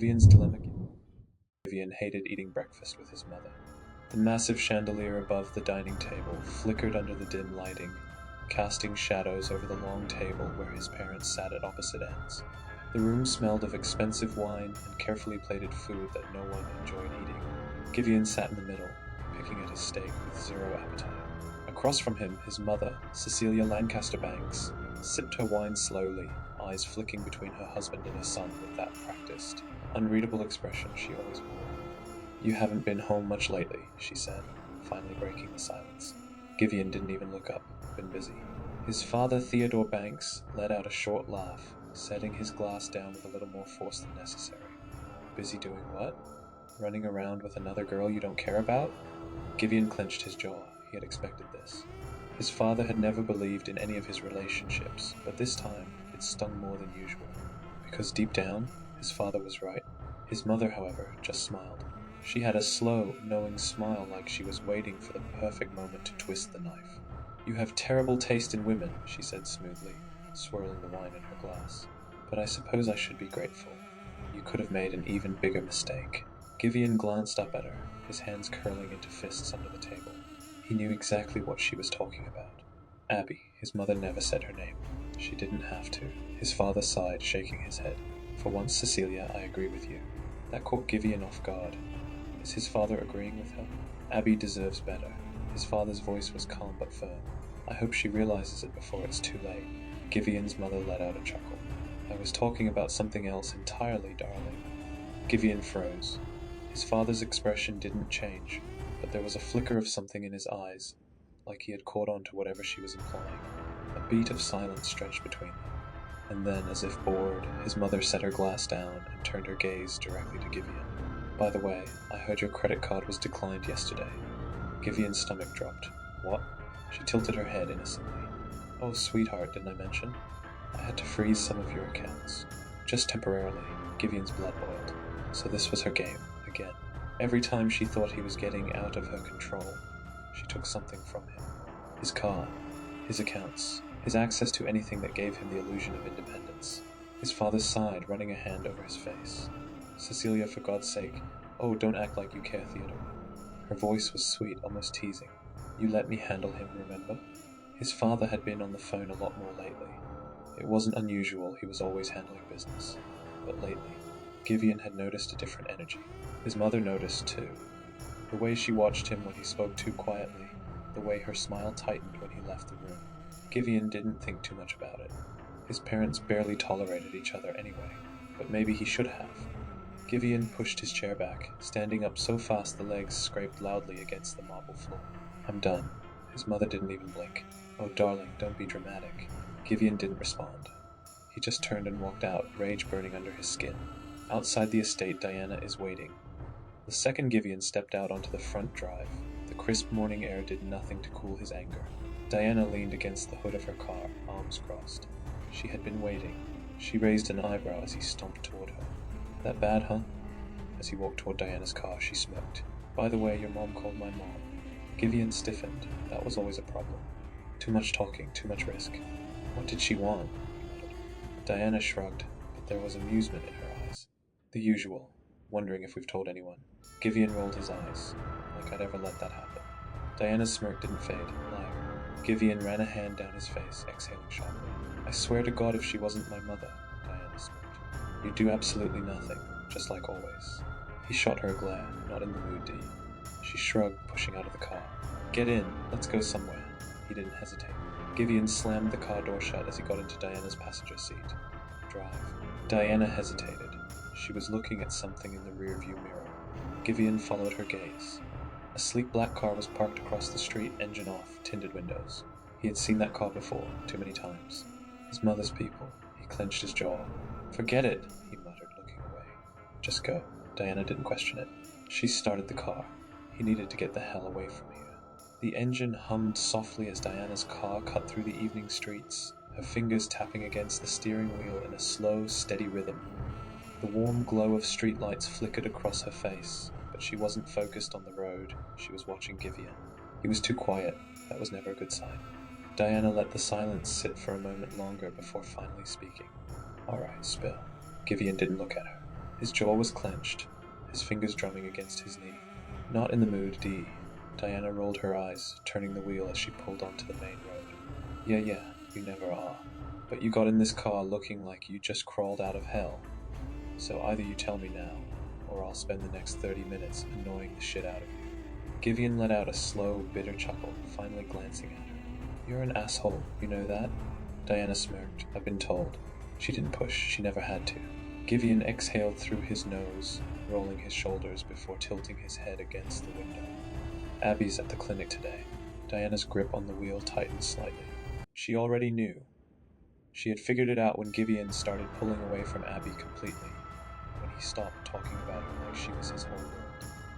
Giveon's dilemma. Giveon hated eating breakfast with his mother. The massive chandelier above the dining table flickered under the dim lighting, casting shadows over the long table where his parents sat at opposite ends. The room smelled of expensive wine and carefully plated food that no one enjoyed eating. Giveon sat in the middle, picking at his steak with zero appetite. Across from him, his mother, Cecilia Lancaster Banks, sipped her wine slowly, eyes flicking between her husband and her son with that practiced, unreadable expression she always wore. "You haven't been home much lately," she said, finally breaking the silence. Giveon didn't even look up. Been busy. His father, Theodore Banks, let out a short laugh, setting his glass down with a little more force than necessary. "Busy doing what? Running around with another girl you don't care about?" Giveon clenched his jaw. He had expected this. His father had never believed in any of his relationships, but this time it stung more than usual. Because deep down, his father was right. His mother, however, just smiled. She had a slow, knowing smile like she was waiting for the perfect moment to twist the knife. "You have terrible taste in women," she said smoothly, swirling the wine in her glass. "But I suppose I should be grateful. You could have made an even bigger mistake." Giveon glanced up at her, his hands curling into fists under the table. He knew exactly what she was talking about. Abby. His mother never said her name. She didn't have to. His father sighed, shaking his head. "For once, Cecilia, I agree with you." That caught Giveon off guard. Is his father agreeing with her? Abby deserves better. His father's voice was calm but firm. "I hope she realizes it before it's too late." Giveon's mother let out a chuckle. "I was talking about something else entirely, darling." Giveon froze. His father's expression didn't change, but there was a flicker of something in his eyes, like he had caught on to whatever she was implying. A beat of silence stretched between them. And then, as if bored, his mother set her glass down and turned her gaze directly to Giveon. "By the way, I heard your credit card was declined yesterday." Giveon's stomach dropped. "What?" She tilted her head innocently. "Oh, sweetheart, didn't I mention? I had to freeze some of your accounts. Just temporarily." Giveon's blood boiled. So this was her game, again. Every time she thought he was getting out of her control, she took something from him. His car, his accounts, his access to anything that gave him the illusion of independence. His father sighed, running a hand over his face. "Cecilia, for God's sake, oh, don't act like you care, Theodore." Her voice was sweet, almost teasing. "You let me handle him, remember?" His father had been on the phone a lot more lately. It wasn't unusual, he was always handling business. But lately, Giveon had noticed a different energy. His mother noticed, too. The way she watched him when he spoke too quietly, the way her smile tightened when he left the room. Giveon didn't think too much about it. His parents barely tolerated each other anyway, but maybe he should have. Giveon pushed his chair back, standing up so fast the legs scraped loudly against the marble floor. "I'm done." His mother didn't even blink. "Oh, darling, don't be dramatic." Giveon didn't respond. He just turned and walked out, rage burning under his skin. Outside the estate, Dianna is waiting. The second Giveon stepped out onto the front drive, the crisp morning air did nothing to cool his anger. Dianna leaned against the hood of her car, arms crossed. She had been waiting. She raised an eyebrow as he stomped toward her. "That bad, huh?" As he walked toward Diana's car, she smirked. "By the way, your mom called my mom." Giveon stiffened. That was always a problem. Too much talking, too much risk. "What did she want?" he muttered. Dianna shrugged, but there was amusement in her eyes. "The usual. Wondering if we've told anyone." Giveon rolled his eyes. "Like I'd ever let that happen." Diana's smirk didn't fade. "Liar." Giveon ran a hand down his face, exhaling sharply. "I swear to God if she wasn't my mother," Diana smirked. "You'd do absolutely nothing, just like always." He shot her a glare. "Not in the mood, Dee." She shrugged, pushing out of the car. "Get in. Let's go somewhere." He didn't hesitate. Giveon slammed the car door shut as he got into Diana's passenger seat. "Drive." Diana hesitated. She was looking at something in the rearview mirror. Giveon followed her gaze. A sleek black car was parked across the street, engine off, tinted windows. He had seen that car before, too many times. His mother's people. He clenched his jaw. "Forget it," he muttered, looking away. "Just go." Diana didn't question it. She started the car. He needed to get the hell away from here. The engine hummed softly as Diana's car cut through the evening streets, her fingers tapping against the steering wheel in a slow, steady rhythm. The warm glow of streetlights flickered across her face, but she wasn't focused on the road. She was watching Giveon. He was too quiet. That was never a good sign. Diana let the silence sit for a moment longer before finally speaking. "All right, spill." Giveon didn't look at her. His jaw was clenched, his fingers drumming against his knee. Not in the mood, D. Dianna rolled her eyes, turning the wheel as she pulled onto the main road. Yeah, you never are. But you got in this car looking like you just crawled out of hell. So either you tell me now, or I'll spend the next 30 minutes annoying the shit out of you. Giveon let out a slow, bitter chuckle, finally glancing at her. You're an asshole, you know that? Dianna smirked. I've been told. She didn't push, she never had to. Giveon exhaled through his nose, rolling his shoulders before tilting his head against the window. Abby's at the clinic today. Diana's grip on the wheel tightened slightly. She already knew. She had figured it out when Giveon started pulling away from Abby completely, when he stopped talking about her like she was his whole world.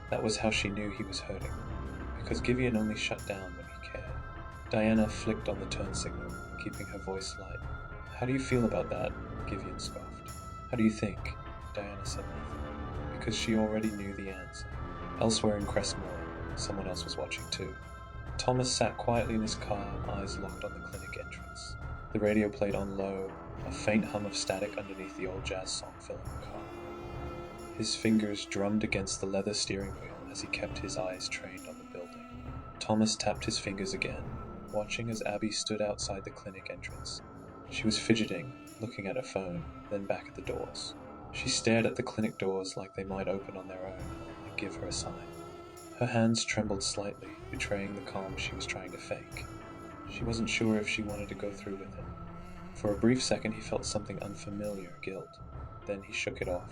That was how she knew he was hurting, because Giveon only shut down when he cared. Dianna flicked on the turn signal, keeping her voice light. How do you feel about that? Giveon scoffed. How do you think? Dianna said nothing, because she already knew the answer. Elsewhere in Crestmore, someone else was watching too. Thomas sat quietly in his car, eyes locked on the clinic entrance. The radio played on low, a faint hum of static underneath the old jazz song filling the car. His fingers drummed against the leather steering wheel as he kept his eyes trained on the building. Thomas tapped his fingers again, watching as Abby stood outside the clinic entrance. She was fidgeting, looking at her phone, then back at the doors. She stared at the clinic doors like they might open on their own and give her a sign. Her hands trembled slightly, betraying the calm she was trying to fake. She wasn't sure if she wanted to go through with it. For a brief second he felt something unfamiliar, guilt. Then he shook it off.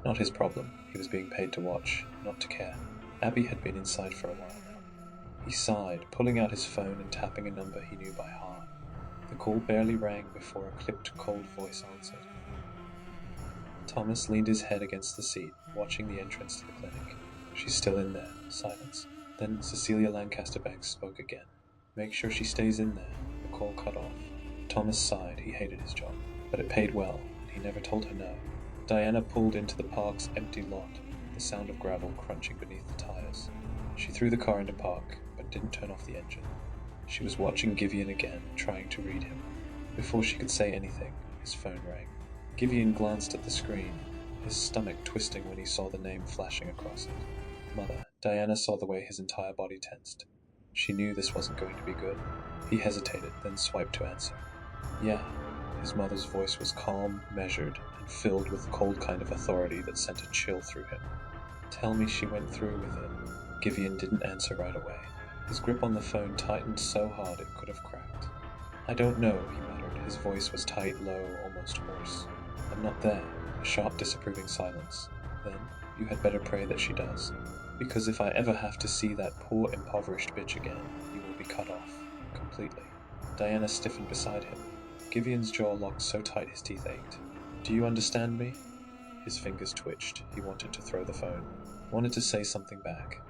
Not his problem. He was being paid to watch, not to care. Abby had been inside for a while now. He sighed, pulling out his phone and tapping a number he knew by heart. The call barely rang before a clipped, cold voice answered. Thomas leaned his head against the seat, watching the entrance to the clinic. She's still in there. Silence. Then Cecilia Lancaster Banks spoke again. Make sure she stays in there. The call cut off. Thomas sighed. He hated his job. But it paid well, and he never told her no. Dianna pulled into the park's empty lot, the sound of gravel crunching beneath the tires. She threw the car into park, but didn't turn off the engine. She was watching Giveon again, trying to read him. Before she could say anything, his phone rang. Giveon glanced at the screen, his stomach twisting when he saw the name flashing across it. Mother. Dianna saw the way his entire body tensed. She knew this wasn't going to be good. He hesitated, then swiped to answer. Yeah. His mother's voice was calm, measured, and filled with the cold kind of authority that sent a chill through him. Tell me she went through with it. Giveon didn't answer right away. His grip on the phone tightened so hard it could have cracked. I don't know, he muttered. His voice was tight, low, almost hoarse. I'm not there. A sharp, disapproving silence. Then, you had better pray that she does. Because if I ever have to see that poor, impoverished bitch again, you will be cut off. Completely. Dianna stiffened beside him. Giveon's jaw locked so tight his teeth ached. Do you understand me? His fingers twitched. He wanted to throw the phone. Wanted to say something back.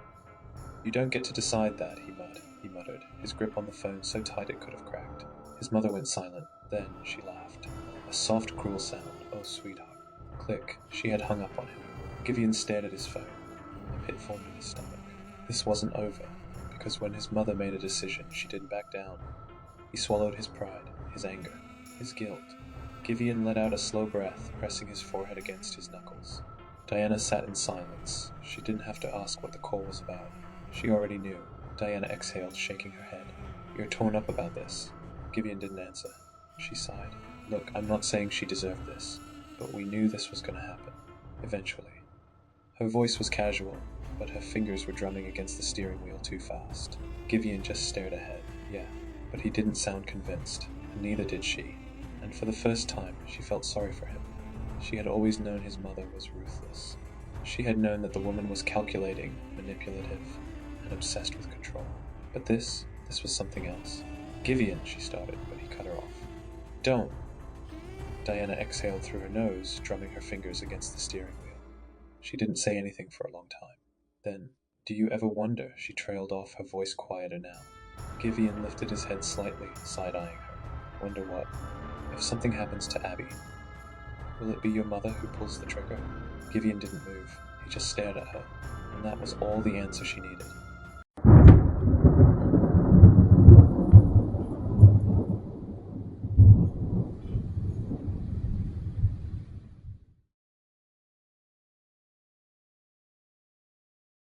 You don't get to decide that, he muttered, his grip on the phone so tight it could have cracked. His mother went silent. Then she laughed. A soft, cruel sound. Oh, sweetheart. Click. She had hung up on him. Giveon stared at his phone. A pit formed in his stomach. This wasn't over, because when his mother made a decision, she didn't back down. He swallowed his pride, his anger, his guilt. Giveon let out a slow breath, pressing his forehead against his knuckles. Dianna sat in silence. She didn't have to ask what the call was about. She already knew. Dianna exhaled, shaking her head. You're torn up about this. Giveon didn't answer. She sighed. Look, I'm not saying she deserved this, but we knew this was going to happen. Eventually. Her voice was casual, but her fingers were drumming against the steering wheel too fast. Giveon just stared ahead. Yeah, but he didn't sound convinced, and neither did she. And for the first time, she felt sorry for him. She had always known his mother was ruthless. She had known that the woman was calculating, manipulative, and obsessed with control. But this was something else. Giveon, she started, but he cut her off. Don't! Dianna exhaled through her nose, drumming her fingers against the steering wheel. She didn't say anything for a long time. Then, do you ever wonder, she trailed off, her voice quieter now. Giveon lifted his head slightly, side-eyeing her. Wonder what? If something happens to Abby, will it be your mother who pulls the trigger? Giveon didn't move. He just stared at her, and that was all the answer she needed.